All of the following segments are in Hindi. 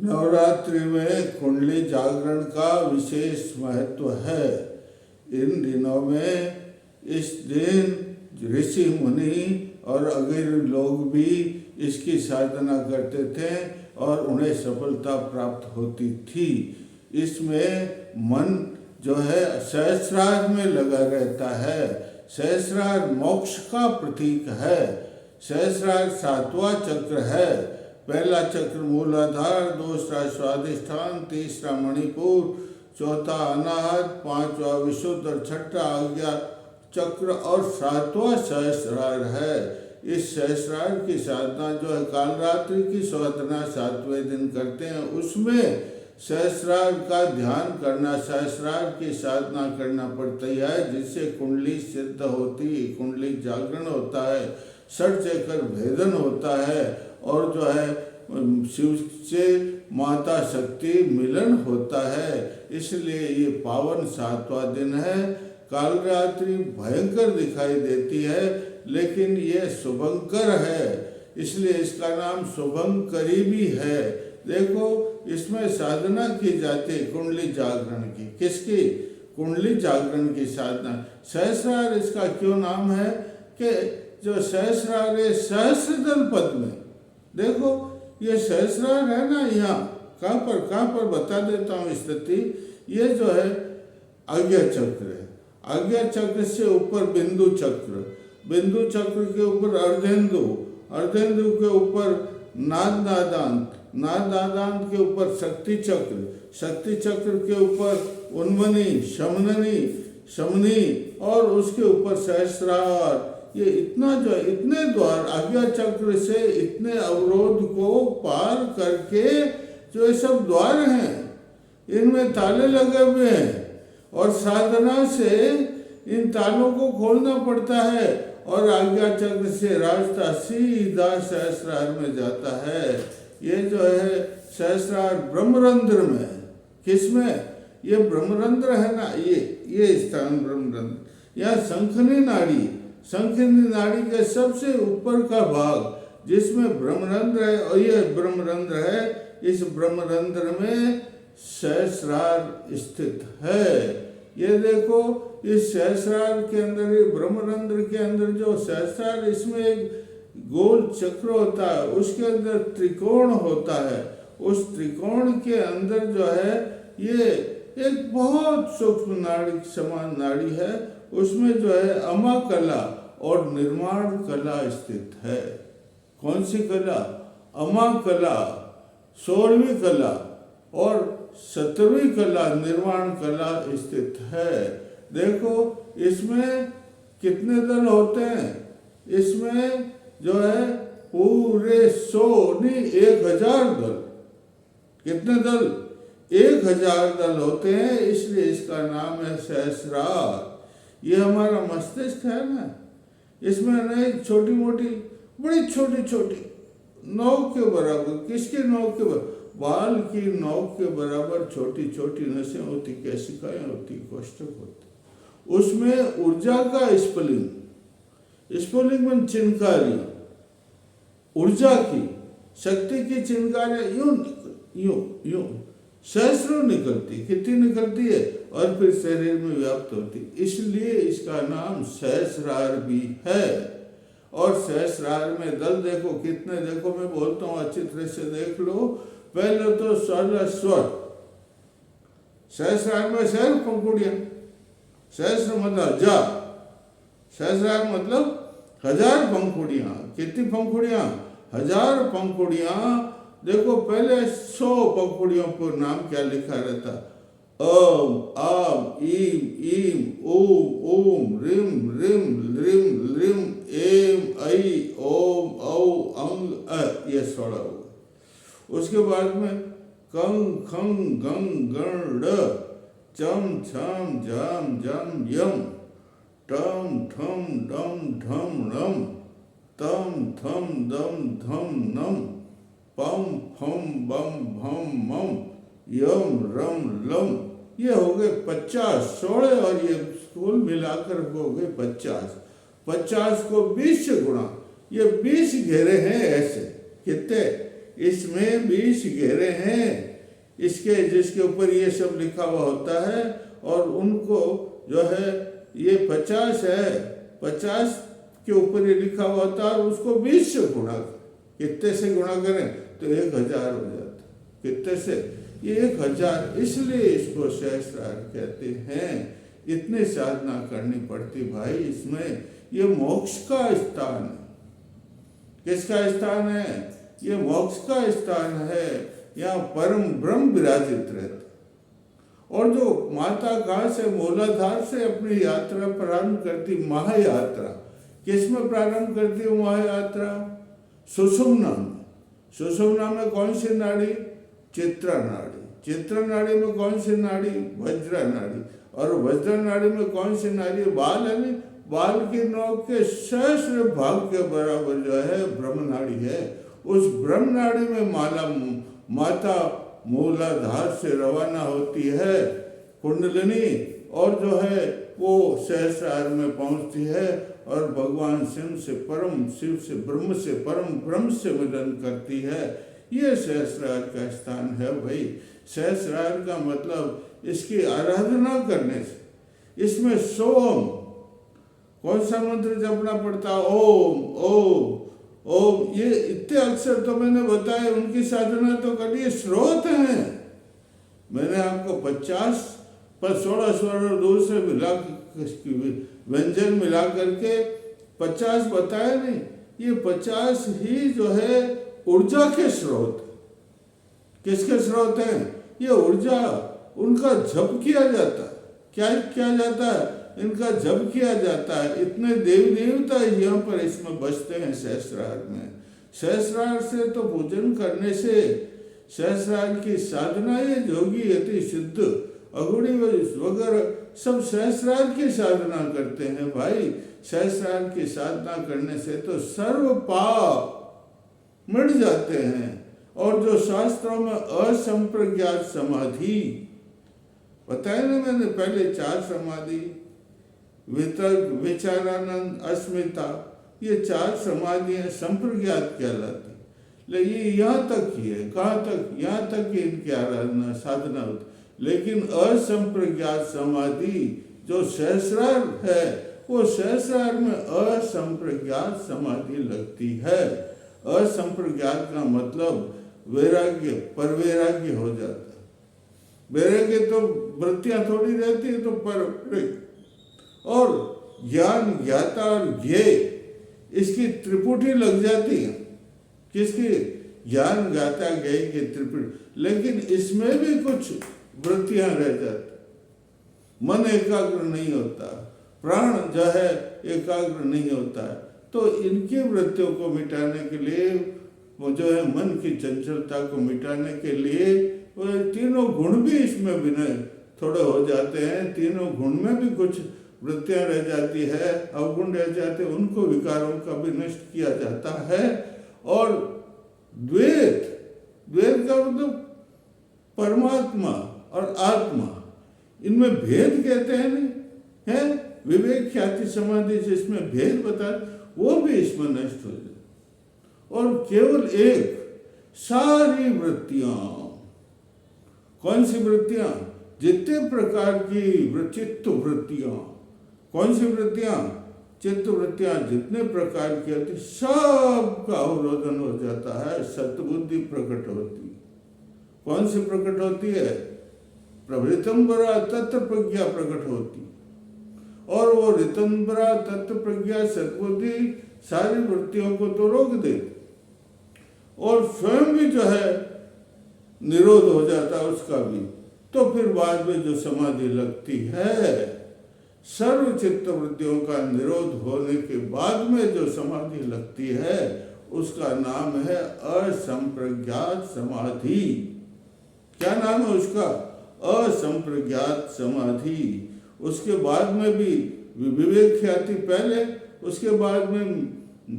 नवरात्रि में कुंडली जागरण का विशेष महत्व है। इन दिनों में इस दिन ऋषि मुनि और अमीर लोग भी इसकी साधना करते थे और उन्हें सफलता प्राप्त होती थी। इसमें मन जो है सहस्रार में लगा रहता है। सहस्रार मोक्ष का प्रतीक है। सहस्रार 7वां चक्र है। पहला चक्र मूलाधार, दूसरा स्वाधिष्ठान, तीसरा मणिपुर, चौथा अनाहत, 5वां विशुद्ध और छठा आज्ञा चक्र और 7वां सहस्रार है। इस सहस्रार की साधना जो है कालरात्रि की साधना 7वें दिन करते हैं, उसमें सहस्रार का ध्यान करना, सहस्रार की साधना करना पड़ती है, जिससे कुंडली सिद्ध होती है, कुंडली जागरण होता है, षट चक्र भेदन होता है और जो है शिव से माता शक्ति मिलन होता है। इसलिए ये पावन 7वां दिन है। कालरात्रि भयंकर दिखाई देती है, लेकिन ये शुभंकर है, इसलिए इसका नाम शुभंकरी भी है। देखो, इसमें साधना की जाती है कुंडली जागरण की। किसकी? कुंडली जागरण की साधना। सहस्रार इसका क्यों नाम है कि जो सहस्रार है सहस्रदल पद में, देखो ये सहस्रार है ना, यहाँ कहाँ पर बता देता हूँ स्थिति। ये जो है आज्ञा चक्र है। आज्ञा चक्र से ऊपर बिंदु चक्र, बिंदु चक्र के ऊपर अर्धेंदु, अर्धेंदु के ऊपर नादांत, नादांत के ऊपर शक्ति चक्र, शक्ति चक्र के ऊपर उन्मनी, शमननी, शमनी और उसके ऊपर सहस्रार। ये इतना जो इतने द्वार आज्ञा चक्र से इतने अवरोध को पार करके जो ये सब द्वार हैं, इनमें ताले लगे हुए हैं और साधना से इन तालों को खोलना पड़ता है और आज्ञा चक्र से रास्ता सीधा सहस्रार में जाता है। ये जो है सहस्रार ब्रह्मरंध्र में, किसमें? ये ब्रह्मरंध्र है ना, ये स्थान ब्रह्मरंध्र। यह शंखनी नाड़ी, शंखनी नाड़ी के सबसे ऊपर का भाग जिसमें ब्रह्मरंध्र है, और ये ब्रह्मरंध्र है। इस ब्रह्मरंध्र में सहस्रार स्थित है। ये देखो, इस सहस्रार के अंदर, ये ब्रह्मरंध्र के अंदर जो सहस्रार, इसमें एक गोल चक्र होता है, उसके अंदर त्रिकोण होता है। उस त्रिकोण के अंदर जो है ये एक बहुत सूक्ष्म नाड़ी समान नाड़ी है, उसमें जो है अमा कला और निर्माण कला स्थित है। कौन सी कला? अमा कला, 16वीं कला और 17वीं कला, निर्माण कला स्थित है। देखो, इसमें कितने दल होते हैं? इसमें जो है पूरे 1000 दल। कितने दल? 1000 दल होते हैं, इसलिए इसका नाम है सहस्रार। ये हमारा मस्तिष्क है ना, इसमें अनेक छोटी मोटी, बड़ी छोटी छोटी नौक के बराबर, किसके नौक के बराबर? बाल की नौक के बराबर छोटी छोटी नसें होती, केशिकाएं होती, कोष्ठक होते। उसमें ऊर्जा का स्फुलिंग, स्फुलिंग में चिनकारी, ऊर्जा की, शक्ति की चिनकारियां यूं यूं यूं सहस्रों निकलती। कितनी निकलती है? और फिर शरीर में व्याप्त होती। इसलिए इसका नाम सहस्रार भी है। और सहस्रार में दल देखो कितने, देखो मैं बोलता हूँ अच्छी तरह से देख लो। पहले तो स्वर, सहस्रार में सहर पंखुड़ियां, सहस्र मतलब हजार, सहस्रार मतलब 1000 पंखुड़ियां। कितनी पंखुड़ियां? 1000 पंखुड़ियां। देखो पहले 100 पंखुड़ियों पर नाम क्या लिखा रहता? ओम, आम, ईम, ओम, ओम, रिम, रिम, रिम, रिम, एम, ऐ, ओम, औ, अंग, अ, ये 16 हुआ। उसके बाद में कंग, खंग, गंग, गण, ड, चम, छम, झम, झम, यम, टम, ठम, डम, ढम, नम, तम, थम, दम, धम, नम, पम, फम, बम, भम, मम, यम, रम, लम। ये हो गए 50, 16 और ये कुल मिलाकर हो गए 50। 50 को 20 से गुणा, ये 20 घेरे हैं ऐसे। कितने? इसमें 20 घेरे हैं इसके, जिसके ऊपर ये सब लिखा हुआ होता है, और उनको जो है ये 50 है, 50 के ऊपर ये लिखा हुआ होता है, और उसको 20 से गुणा, कितने से गुणा करें तो 1000 हो जाता। कितने से? ये 1000। इसलिए इसको सहस्रार कहते हैं। इतनी साधना करनी पड़ती भाई इसमें। ये मोक्ष का स्थान है। किसका स्थान है? ये मोक्ष का स्थान है। यहाँ परम ब्रह्म विराजित रहते। और जो माता कहाँ से, मूलाधार से अपनी यात्रा प्रारंभ करती, महायात्रा। किसमें प्रारंभ करती है महायात्रा? सुषुम्ना में। सुषुम्ना में कौन सी नाड़ी? चित्रा नाड़ी। चित्रा नाड़ी में कौन सी नाड़ी? वज्रा नाड़ी। और वज्रा नाड़ी में कौन सी नाड़ी? बाल है। बाल की नोक के सहस्र भाग के बराबर जो है ब्रह्म नाड़ी है। उस ब्रह्म नाड़ी में माता मूलाधार से रवाना होती है कुंडलिनी, और जो है वो सहस्रार में पहुंचती है, और भगवान शिव से ब्रह्म से परम ब्रह्म से मिलन करती है। ये सहस्रार का स्थान है भाई। सहस्रार का मतलब इसकी आराधना करने से। इसमें सोम, कौन सा मंत्र जपना पड़ता? ओम ओम ओम। ये इतने अक्षर तो मैंने बताए, उनकी साधना तो करिए। स्रोत हैं। मैंने आपको 50 पर 16 स्वर और 2 से मिला व्यंजन मिला करके 50 बताया नहीं। ये 50 ही जो है ऊर्जा के स्रोत। किसके स्रोत हैं? ये ऊर्जा, उनका जप किया जाता है। क्या किया जाता है? इनका जप किया जाता है। इतने देवी देवता यहाँ पर इसमें बसते हैं सहस्रार में। सहस्रार से तो पूजन करने से, सहस्रार की साधना, ये जोगी अति सिद्ध अगुड़ी वगैरह सब सहस्रार की साधना करते हैं भाई। सहस्रार की साधना करने से तो सर्व पाप मिट जाते हैं। और जो शास्त्रों में असंप्रज्ञात समाधि बताया ना मैंने पहले, 4 समाधि, वितर्क, विचारानंद, अस्मिता, ये 4 समाधियां संप्रज्ञात कहलाती। लेकिन यहाँ तक ही है। कहाँ तक? यहाँ तक ही इनकी आराधना साधना होती। लेकिन असंप्रज्ञात समाधि जो सहस्रार है, वो सहस्रार में असंप्रज्ञात समाधि लगती है। असंप्रज्ञात का मतलब वैराग्य, परवैराग्य हो जाता है। वैराग्य तो वृत्तियां थोड़ी रहती है, तो पर और ज्ञान, ज्ञाता और ज्ञेय, इसकी त्रिपुटी लग जाती है। किसकी? ज्ञान, ज्ञाता, ज्ञेय की त्रिपुटी। लेकिन इसमें भी कुछ वृत्तियां रह जाती। मन एकाग्र नहीं होता, प्राण जो है एकाग्र नहीं होता है। तो इनकी वृत्तियों को मिटाने के लिए, वो जो है मन की चंचलता को मिटाने के लिए, वो तीनों गुण भी इसमें विनय थोड़े हो जाते हैं। तीनों गुण में भी कुछ वृत्तियां रह जाती है, अवगुण रह जाते हैं, उनको विकारों का भी नष्ट किया जाता है। और द्वैत, द्वैत का मतलब परमात्मा और आत्मा, इनमें भेद कहते हैं नहीं है। विवेक ख्याति समाधि जिसमें भेद बता, वो भी इसमें नष्ट हो जाए। और केवल एक, सारी वृत्तियां, कौन सी वृत्तियां? जितने प्रकार की चित्त वृत्तियां, कौन सी वृत्तियां? चित्त वृत्तियां जितने प्रकार की होती, सब का अवरोधन हो जाता है। सत्बुद्धि प्रकट होती। कौन सी प्रकट होती है? प्रवृतंबरा तत्व प्रज्ञा प्रकट होती। और वो रितंबरा तत्व प्रज्ञा सत्बुद्धि सारी वृत्तियों को तो रोक देती, और स्वयं भी जो है निरोध हो जाता है उसका भी। तो फिर बाद में जो समाधि लगती है, सर्व चित्त वृत्तियों का निरोध होने के बाद में जो समाधि लगती है, उसका नाम है असंप्रज्ञात समाधि। क्या नाम है उसका? असंप्रज्ञात समाधि। उसके बाद में भी विवेक ख्याति पहले, उसके बाद में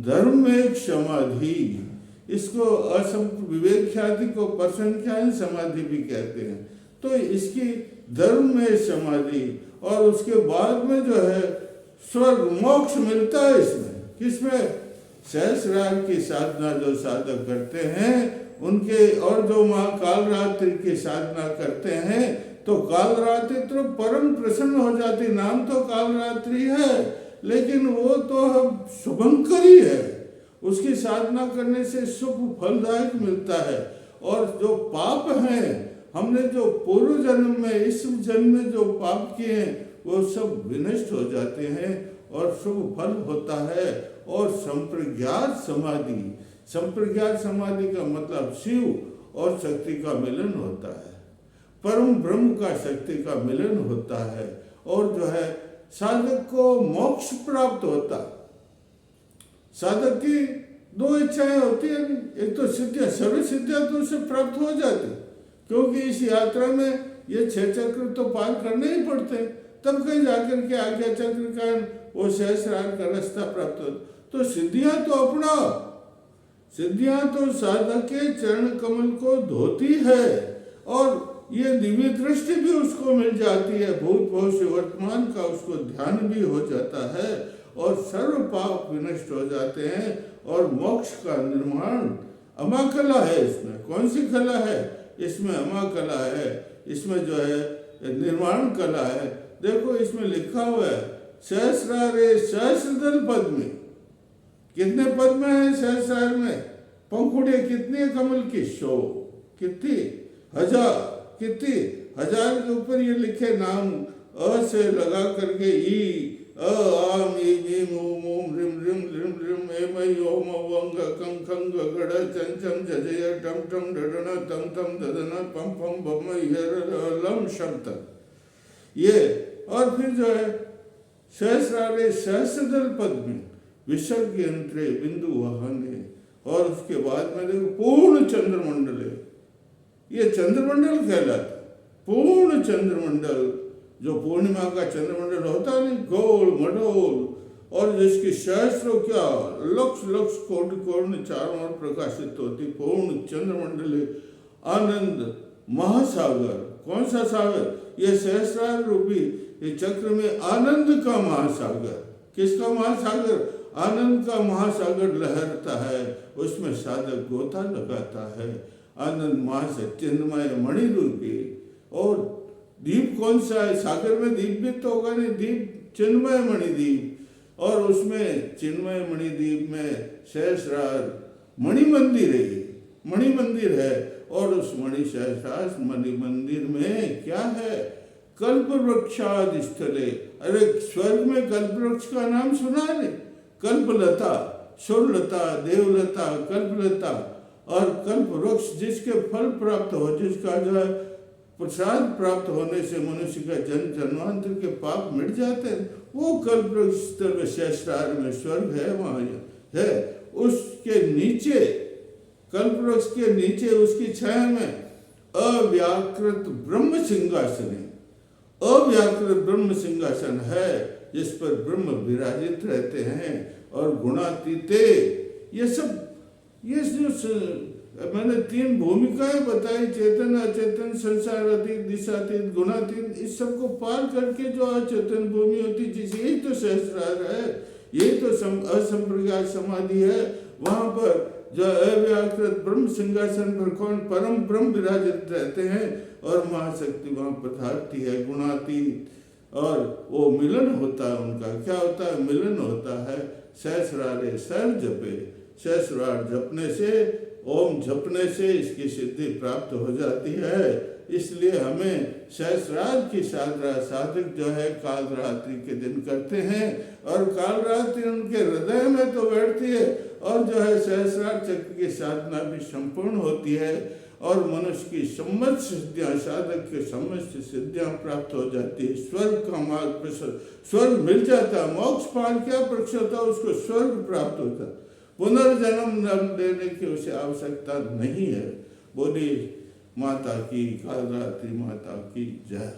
धर्म में समाधि। इसको विवेक ख्याति को परसंख्यान समाधि भी कहते हैं। तो इसकी धर्म में समाधि, और उसके बाद में जो है स्वर्ग मोक्ष मिलता है इसमें। किसमें? सहस्रार की साधना जो साधक करते हैं, उनके, और जो माँ कालरात्रि की साधना करते हैं तो कालरात्रि तो परम प्रसन्न हो जाती। नाम तो कालरात्रि है, लेकिन वो तो शुभंकरी है। उसकी साधना करने से शुभ फलदायक मिलता है। और जो पाप हैं, हमने जो पूर्व जन्म में, इस जन्म में जो पाप किए हैं, वो सब विनष्ट हो जाते हैं और शुभ फल होता है। और संप्रज्ञात समाधि, संप्रज्ञात समाधि का मतलब शिव और शक्ति का मिलन होता है, परम ब्रह्म का शक्ति का मिलन होता है। और जो है साधक को मोक्ष प्राप्त होता। साधक की दो इच्छाएं होती हैं, एक तो सिद्धियां, सर्व सिद्धियां तो उससे प्राप्त हो जाती, क्योंकि इस यात्रा में ये 6 चक्र तो पार करने ही पड़ते हैं, तब कहीं जाकर के आज्ञा चक्र का वो सहस्रार का रास्ता प्राप्त होता। तो सिद्धियां तो अपना, सिद्धियां तो साधक के चरण कमल को धोती है, और ये दिव्य दृष्टि भी उसको मिल जाती है, भूत भविष्य वर्तमान का उसको ध्यान भी हो जाता है, और सर्व पाप विनष्ट हो जाते हैं, और मोक्ष का निर्माण। अमा कला है इसमें। कौन सी कला है इसमें? अमा कला है इसमें, जो है निर्माण कला है। देखो इसमें लिखा हुआ है सहस्रारे सहस्रदल पद में। कितने पद में है सहस्रार में? पंखुड़ियां कितनी है कमल की? 100। कितनी? 1000। कितनी? 1000 के ऊपर ये लिखे नाम, अ से लगा करके ई, अ आम ईम ईम ऊम ऊम रिम रिम रिम रिम एम ऐ ओम वंग कं खंग गड़ चं चं जजय टम टम डडन तम तम ददन पम पम बम लम शब्द ये। और फिर जो है सहस्रारे सहस्रदल पद में विसर्ग यंत्रे बिंदु वाहने, और उसके बाद में देखो पूर्ण चंद्रमंडल है। ये चंद्रमंडल कहलाता। पूर्ण चंद्रमंडल, जो पूर्णिमा का चंद्रमंडल होता है, गोल मडोल, और जिसकी सहस्रों क्या लक्ष लक्ष कोटि कोटि चारों ओर प्रकाशित होती पूर्ण चंद्रमंडल है। आनंद महासागर। कौन सा सागर? ये सहस्रार रूपी ये चक्र में आनंद का महासागर। किसका महासागर? आनंद का महासागर लहरता है, उसमें साधक गोता लगाता है। आनंद महासागर चिन्मय मणि रूपी। और दीप कौन सा है? सागर में दीप भी तो होगा नहीं, दीप चिन्मय मणि दीप। और उसमें चिन्मय मणि दीप में सहस्रार मणि मंदिर है, मणि मंदिर है। और उस मणि सहस्रार मणि मंदिर में क्या है? कल्प वृक्षादि स्थले। अरे स्वर्ग में कल्प वृक्ष का नाम सुना नहीं? कल्पलता, सुरलता, देवलता, कल्पलता और कल्प वृक्ष, जिसके फल प्राप्त हो, जिसका जो है प्रसाद प्राप्त होने से मनुष्य का जन्म जन्मांतर के पाप मिट जाते हैं, वो कल्प वृक्ष सहस्रार में स्वर्ग है, वहाँ है। उसके नीचे, कल्प वृक्ष के नीचे उसकी छाया में अव्याकृत ब्रह्म सिंहासन है। अव्याकृत ब्रह्म सिंहासन है, जिस पर ब्रह्म विराजित रहते हैं। और गुणातीते, ये सब, ये जो मैंने 3 भूमिकाएं बताई, चेतन अचेतन संसार अतीत दिशातीत गुणातीत, इस सबको पार करके जो अचेतन भूमि होती, जिस यही तो सहस्रार है, यही तो असंप्रज्ञात समाधि है। वहां पर जो अव्याकृत ब्रह्म सिंहासन पर कौन? परम ब्रह्म विराजित रहते हैं, और महाशक्ति वहां पधारती है, गुणातीत। और वो मिलन होता है उनका। क्या होता है? मिलन होता है। सहस्रारे सर जपे, सहस्रार जपने से, ओम जपने से इसकी सिद्धि प्राप्त हो जाती है। इसलिए हमें सहस्रार की साधना साधक जो है कालरात्रि के दिन करते हैं, और कालरात्रि उनके हृदय में तो बैठती है, और जो है सहस्रार चक्र की साधना भी संपूर्ण होती है, और मनुष्य की समस्त सिद्धियां, साधक के समस्त सिद्धियां प्राप्त हो जाती है। स्वर्ग का मार्ग, स्वर्ग मिल जाता है। मोक्ष पार क्या पक्ष होता है? उसको स्वर्ग प्राप्त होता है। पुनर्जन्म लेने की उसे आवश्यकता नहीं है। बोली माता की, कालरात्रि माता की जय।